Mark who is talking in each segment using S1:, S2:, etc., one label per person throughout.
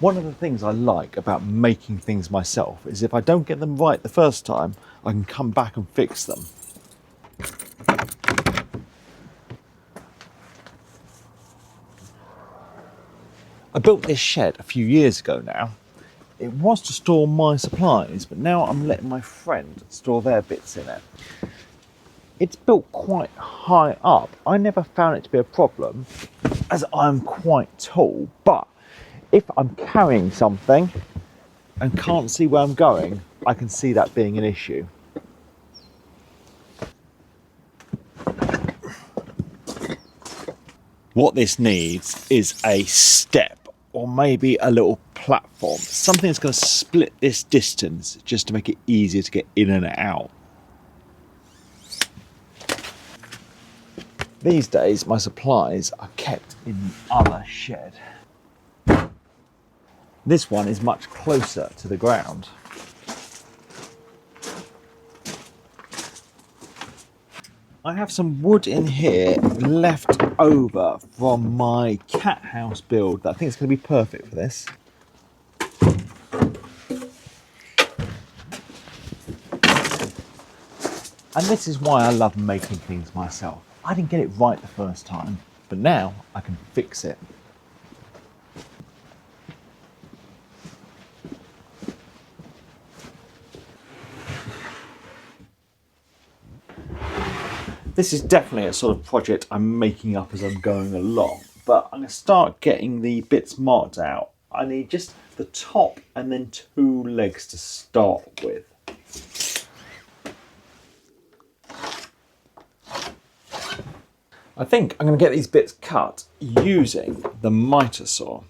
S1: One of the things I like about making things myself is if I don't get them right the first time, I can come back and fix them. I built this shed a few years ago now. It was to store my supplies, but now I'm letting my friend store their bits in it. It's built quite high up. I never found it to be a problem as I'm quite tall, but if I'm carrying something and can't see where I'm going, I can see that being an issue. What this needs is a step or maybe a little platform, something that's going to split this distance just to make it easier to get in and out. These days my supplies are kept in the other shed. This one is much closer to the ground. I have some wood in here left over from my cat house build that I think is going to be perfect for this. And this is why I love making things myself. I didn't get it right the first time, but now I can fix it. This is definitely a sort of project I'm making up as I'm going along, but I'm going to start getting the bits marked out. I need just the top and then 2 legs to start with. I think I'm going to get these bits cut using the miter saw.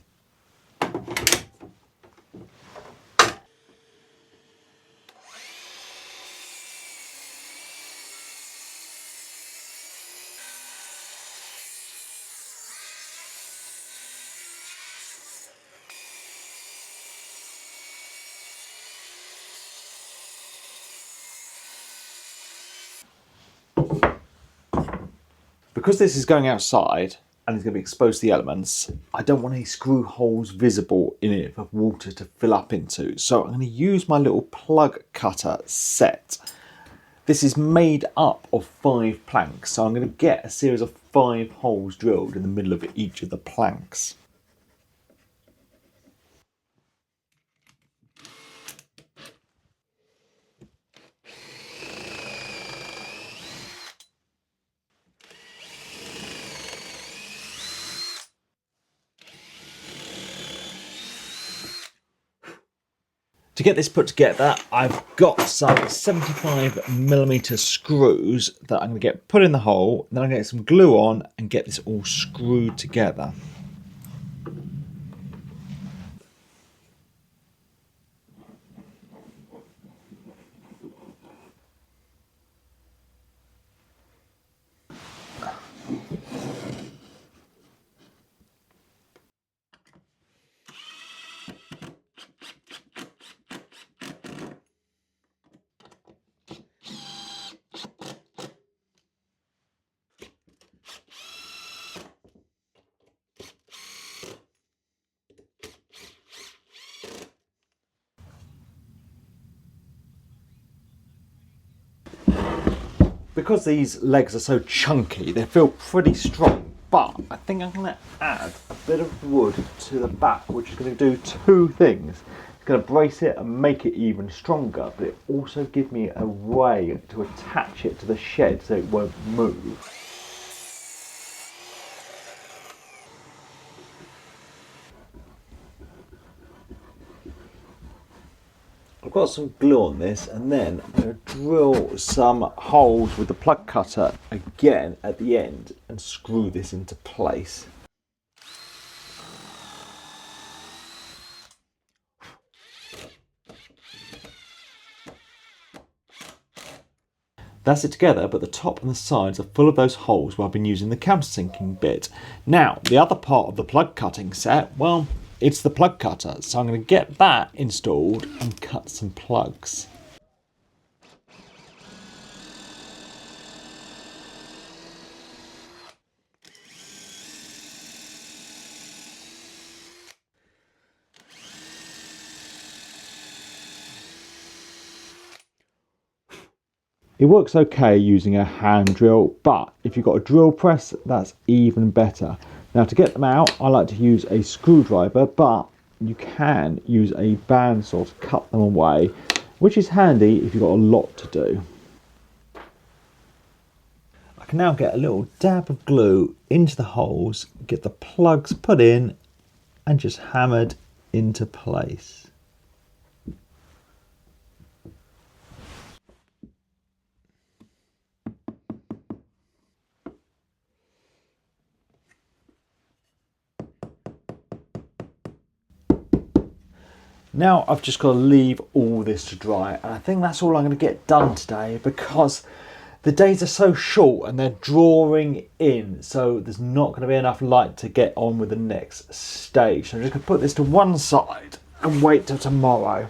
S1: Because this is going outside and it's going to be exposed to the elements, I don't want any screw holes visible in it for water to fill up into. So I'm going to use my little plug cutter set. This is made up of 5 planks, so I'm going to get a series of 5 holes drilled in the middle of each of the planks. To get this put together, I've got some 75mm screws that I'm going to get put in the hole, then I'm going to get some glue on and get this all screwed together. Because these legs are so chunky, they feel pretty strong, but I think I'm going to add a bit of wood to the back, which is going to do 2 things. It's going to brace it and make it even stronger, but it also gives me a way to attach it to the shed so it won't move. I've got some glue on this, and then I'm going to drill some holes with the plug cutter again at the end and screw this into place. That's it together, but the top and the sides are full of those holes where I've been using the countersinking bit. Now, the other part of the plug cutting set, well, it's the plug cutter, so I'm going to get that installed and cut some plugs. It works okay using a hand drill, but if you've got a drill press, that's even better. Now to get them out, I like to use a screwdriver, but you can use a bandsaw to cut them away, which is handy if you've got a lot to do. I can now get a little dab of glue into the holes, get the plugs put in and just hammered into place. Now I've just got to leave all this to dry, and I think that's all I'm going to get done today because the days are so short and they're drawing in, so there's not going to be enough light to get on with the next stage. So I'm just going to put this to one side and wait till tomorrow.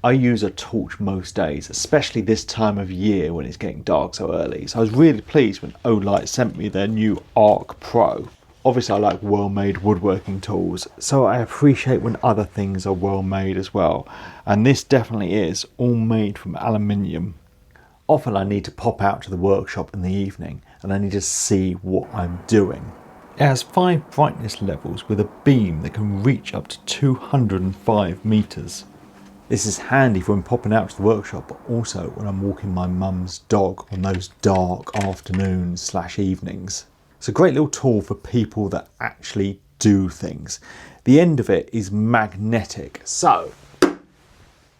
S1: I use a torch most days, especially this time of year when it's getting dark so early. So I was really pleased when Olight sent me their new ArkPro. Obviously I like well-made woodworking tools, so I appreciate when other things are well-made as well. And this definitely is, all made from aluminium. Often I need to pop out to the workshop in the evening and I need to see what I'm doing. It has 5 brightness levels with a beam that can reach up to 205 meters. This is handy for when popping out to the workshop, but also when I'm walking my mum's dog on those dark afternoons / evenings. It's a great little tool for people that actually do things. The end of it is magnetic, so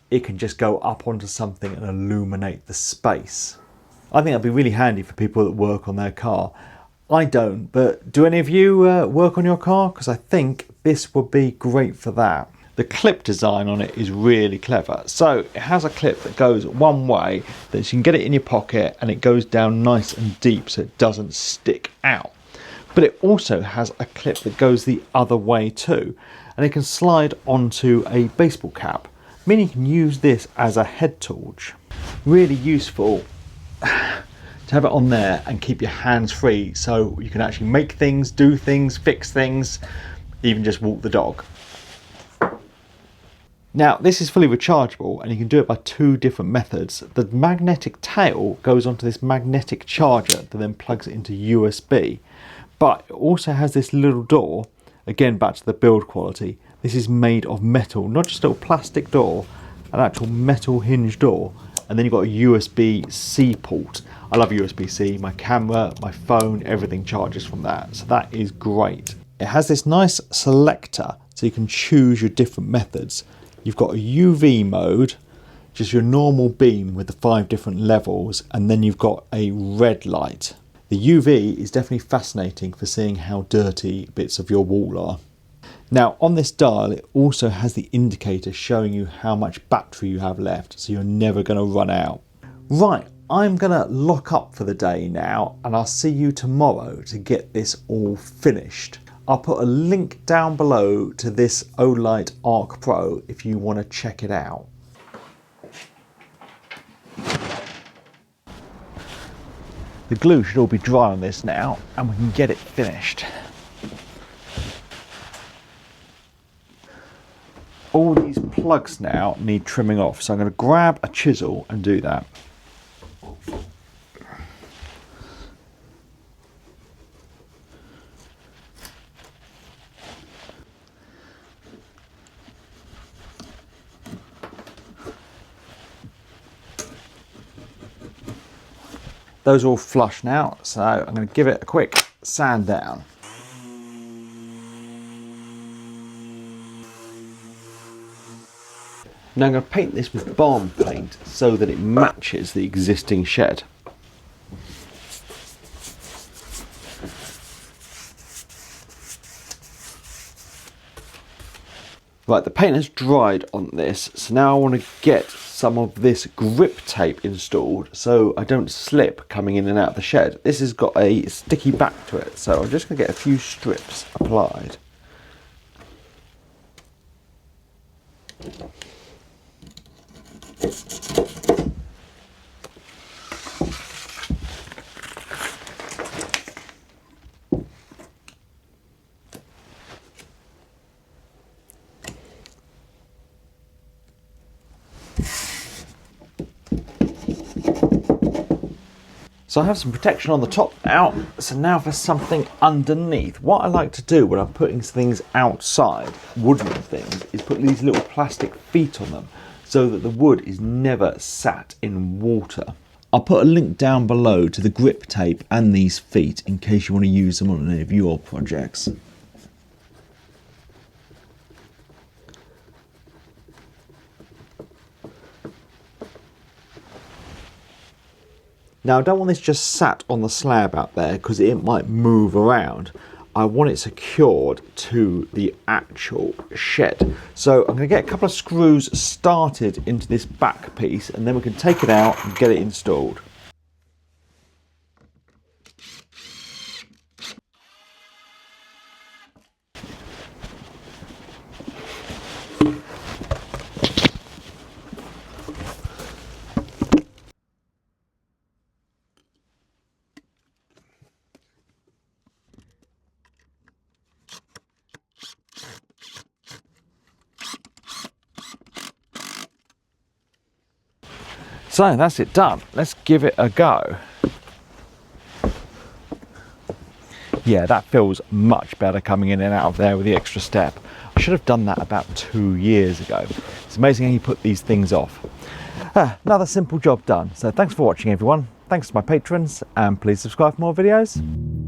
S1: it can just go up onto something and illuminate the space. I think that'd be really handy for people that work on their car. I don't, but do any of you work on your car? Because I think this would be great for that. The clip design on it is really clever. So it has a clip that goes one way, that you can get it in your pocket and it goes down nice and deep so it doesn't stick out. But it also has a clip that goes the other way too, and it can slide onto a baseball cap, meaning you can use this as a head torch. Really useful to have it on there and keep your hands free so you can actually make things, do things, fix things, even just walk the dog. Now this is fully rechargeable and you can do it by 2 different methods. The magnetic tail goes onto this magnetic charger that then plugs it into USB, but it also has this little door, again back to the build quality. This is made of metal, not just a little plastic door, an actual metal hinge door, and then you've got a USB-C port. I love USB-C, my camera, my phone, everything charges from that, so that is great. It has this nice selector so you can choose your different methods. You've got a UV mode, just your normal beam with the 5 different levels, and then you've got a red light. The UV is definitely fascinating for seeing how dirty bits of your wall are. Now on this dial it also has the indicator showing you how much battery you have left, so you're never going to run out. Right, I'm going to lock up for the day now and I'll see you tomorrow to get this all finished. I'll put a link down below to this Olight ArkPro if you want to check it out. The glue should all be dry on this now and we can get it finished. All these plugs now need trimming off, so I'm going to grab a chisel and do that. Those are all flush now, so I'm going to give it a quick sand down. Now I'm going to paint this with balm paint so that it matches the existing shed. Right, the paint has dried on this, so now I want to get some of this grip tape installed so I don't slip coming in and out of the shed. This has got a sticky back to it, so I'm just going to get a few strips applied. So I have some protection on the top now, so now for something underneath. What I like to do when I'm putting things outside, wooden things, is put these little plastic feet on them so that the wood is never sat in water. I'll put a link down below to the grip tape and these feet in case you want to use them on any of your projects. Now I don't want this just sat on the slab out there because it might move around. I want it secured to the actual shed. So I'm going to get a couple of screws started into this back piece and then we can take it out and get it installed. So that's it done. Let's give it a go. Yeah, that feels much better coming in and out of there with the extra step. I should have done that about 2 years ago. It's amazing how you put these things off. Another simple job done. So thanks for watching everyone. Thanks to my patrons and please subscribe for more videos.